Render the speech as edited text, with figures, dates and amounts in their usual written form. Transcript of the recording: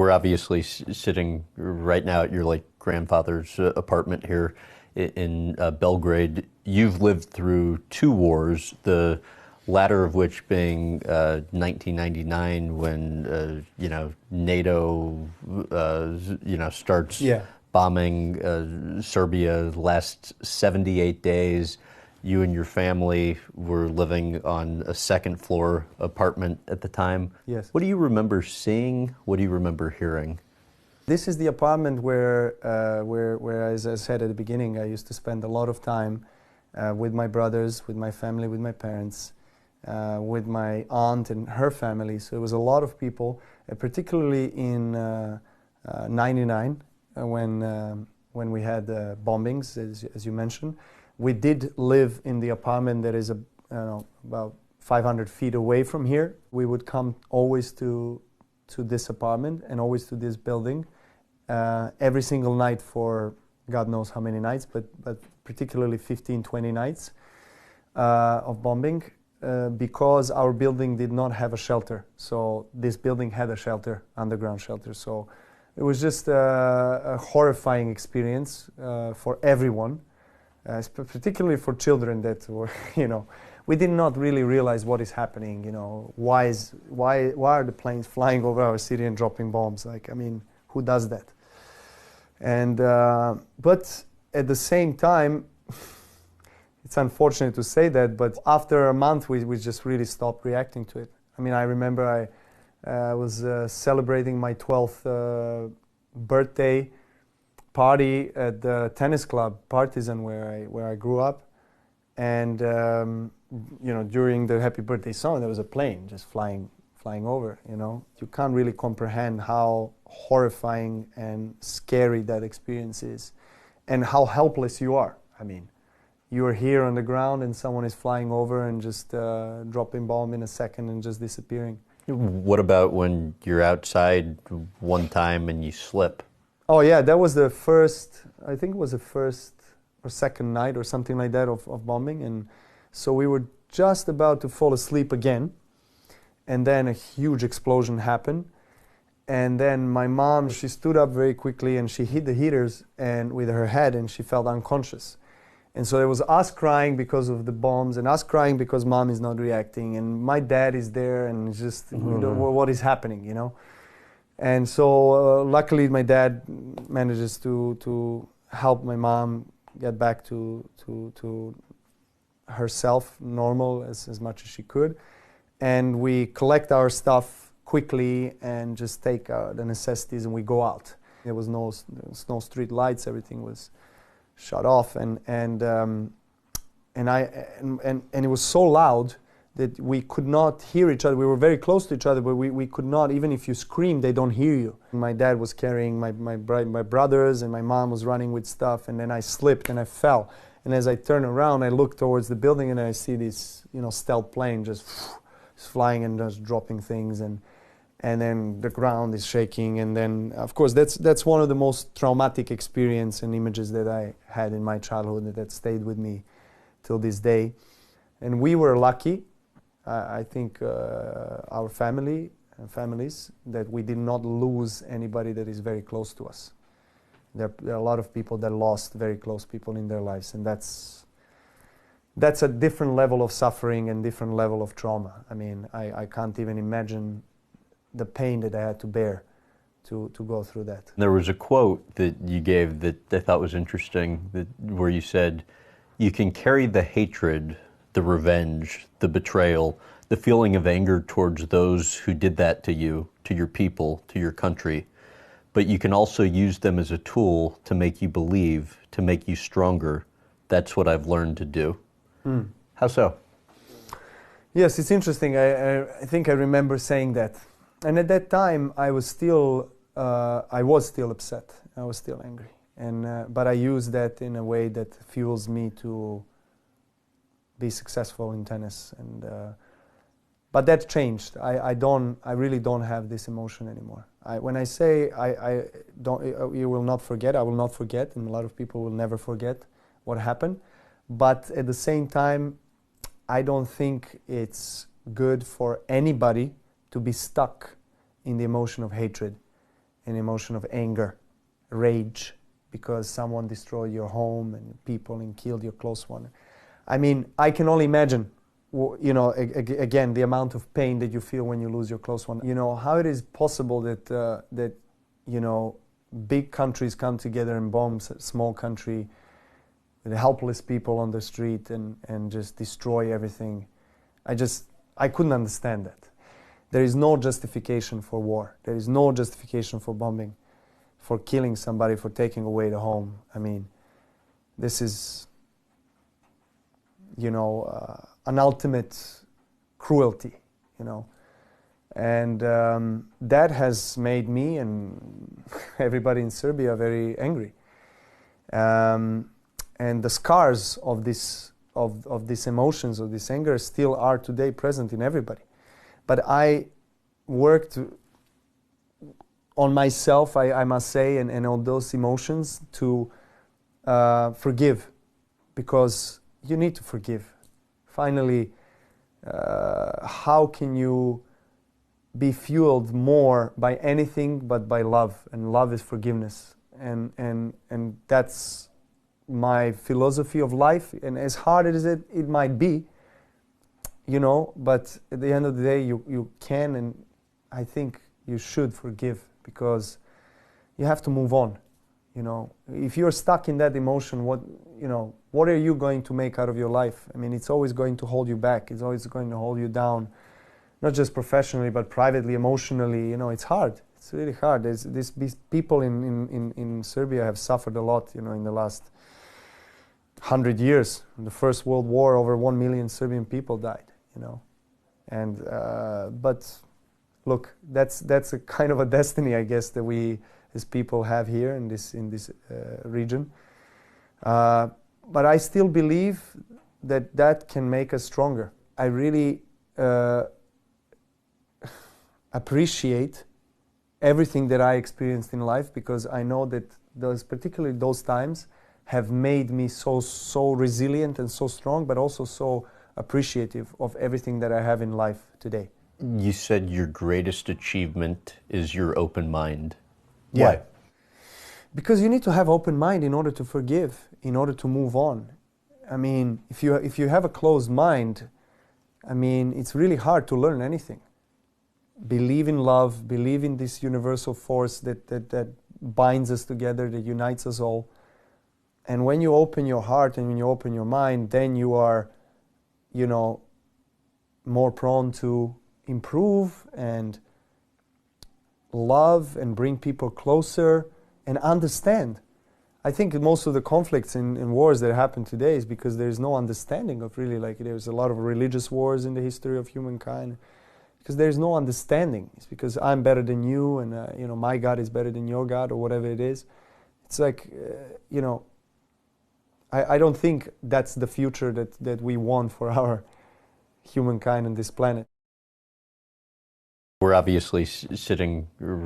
We're obviously sitting right now at your like grandfather's apartment here in Belgrade. You've lived through two wars, the latter of which being 1999 when NATO starts bombing Serbia. Last 78 days, you and your family were living on a second floor apartment at the time. Yes. What do you remember seeing? What do you remember hearing? This is the apartment where, as I said at the beginning, I used to spend a lot of time with my brothers, with my family, with my parents, with my aunt and her family. So it was a lot of people, particularly in '99 when we had bombings, as you mentioned. We did live in the apartment that is about 500 feet away from here. We would come always to this apartment and always to this building every single night for God knows how many nights, but particularly 15, 20 nights of bombing because our building did not have a shelter. So this building had a shelter, underground shelter. So it was just a horrifying experience for everyone. Particularly for children that were, we did not really realize what is happening. Why are the planes flying over our city and dropping bombs? Who does that? And but at the same time, it's unfortunate to say that, but after a month, we just really stopped reacting to it. I remember I was celebrating my 12th birthday party at the tennis club Partizan where I grew up, and during the happy birthday song there was a plane just flying over. You can't really comprehend how horrifying and scary that experience is and how helpless you are. You're here on the ground and someone is flying over and just dropping bomb in a second and just disappearing. What about when you're outside one time and you slip? Oh yeah, that was the first, I think it was the first or second night or something like that of bombing. And so we were just about to fall asleep again. And then a huge explosion happened. And then my mom, she stood up very quickly and she hit the heaters and with her head and she felt unconscious. And so there was us crying because of the bombs and us crying because mom is not reacting. And my dad is there and just, what is happening, And so luckily my dad manages to help my mom get back to herself normal as much as she could. And we collect our stuff quickly and just take the necessities and we go out. There was no street lights, everything was shut off and it was so loud that we could not hear each other. We were very close to each other, but we could not, even if you scream, they don't hear you. My dad was carrying my brothers and my mom was running with stuff, and then I slipped and I fell. And as I turned around, I looked towards the building and I see this stealth plane just flying and just dropping things, and then the ground is shaking. And then, of course, that's one of the most traumatic experience and images that I had in my childhood that stayed with me till this day. And we were lucky. I think our families, that we did not lose anybody that is very close to us. There are a lot of people that lost very close people in their lives, and that's a different level of suffering and different level of trauma. I can't even imagine the pain that I had to bear to go through that. There was a quote that you gave that I thought was interesting, where you said, "You can carry the hatred, the revenge, the betrayal, the feeling of anger towards those who did that to you, to your people, to your country. But you can also use them as a tool to make you believe, to make you stronger. That's what I've learned to do." How so? Yes, it's interesting. I think I remember saying that. And at that time, I was still upset. I was still angry. But I used that in a way that fuels me to be successful in tennis. But that changed. I really don't have this emotion anymore. When I say you will not forget, I will not forget, and a lot of people will never forget what happened. But at the same time, I don't think it's good for anybody to be stuck in the emotion of hatred an emotion of anger, rage, because someone destroyed your home and people and killed your close one. I mean, I can only imagine, you know, again, the amount of pain that you feel when you lose your close one. You know, how it is possible that you know, big countries come together and bomb a small country with helpless people on the street and just destroy everything. I couldn't understand that. There is no justification for war. There is no justification for bombing, for killing somebody, for taking away the home. I mean, this is, you know, an ultimate cruelty, you know. And that has made me and everybody in Serbia very angry. And the scars of this, of these emotions, of this anger, still are today present in everybody. But I worked on myself, I must say, and on those emotions to forgive, because you need to forgive. Finally, how can you be fueled more by anything but by love? And love is forgiveness. And that's my philosophy of life. And as hard as it might be, you know, but at the end of the day, you can, and I think you should forgive, because you have to move on. You know, if you're stuck in that emotion, what are you going to make out of your life? I mean, it's always going to hold you back. It's always going to hold you down, not just professionally, but privately, emotionally. You know, it's hard. It's really hard. These people in Serbia have suffered a lot, you know, in the last 100 years. In the First World War, over 1 million Serbian people died, you know. And but look, that's a kind of a destiny, I guess, that we as people have here in this region. But I still believe that can make us stronger. I really appreciate everything that I experienced in life, because I know that particularly those times have made me so resilient and so strong, but also so appreciative of everything that I have in life today. You said your greatest achievement is your open mind. Yeah. Why? Because you need to have open mind in order to forgive, in order to move on. I mean, if you have a closed mind, I mean, it's really hard to learn anything. Believe in love, believe in this universal force that binds us together, that unites us all. And when you open your heart and when you open your mind, then you are, you know, more prone to improve and love and bring people closer and understand. I think most of the conflicts in wars that happen today is because there is no understanding of really, like, there's a lot of religious wars in the history of humankind, because there is no understanding. It's because I'm better than you, and you know, my God is better than your God, or whatever it is. It's like, you know, I don't think that's the future that we want for our humankind on this planet. We're obviously sitting right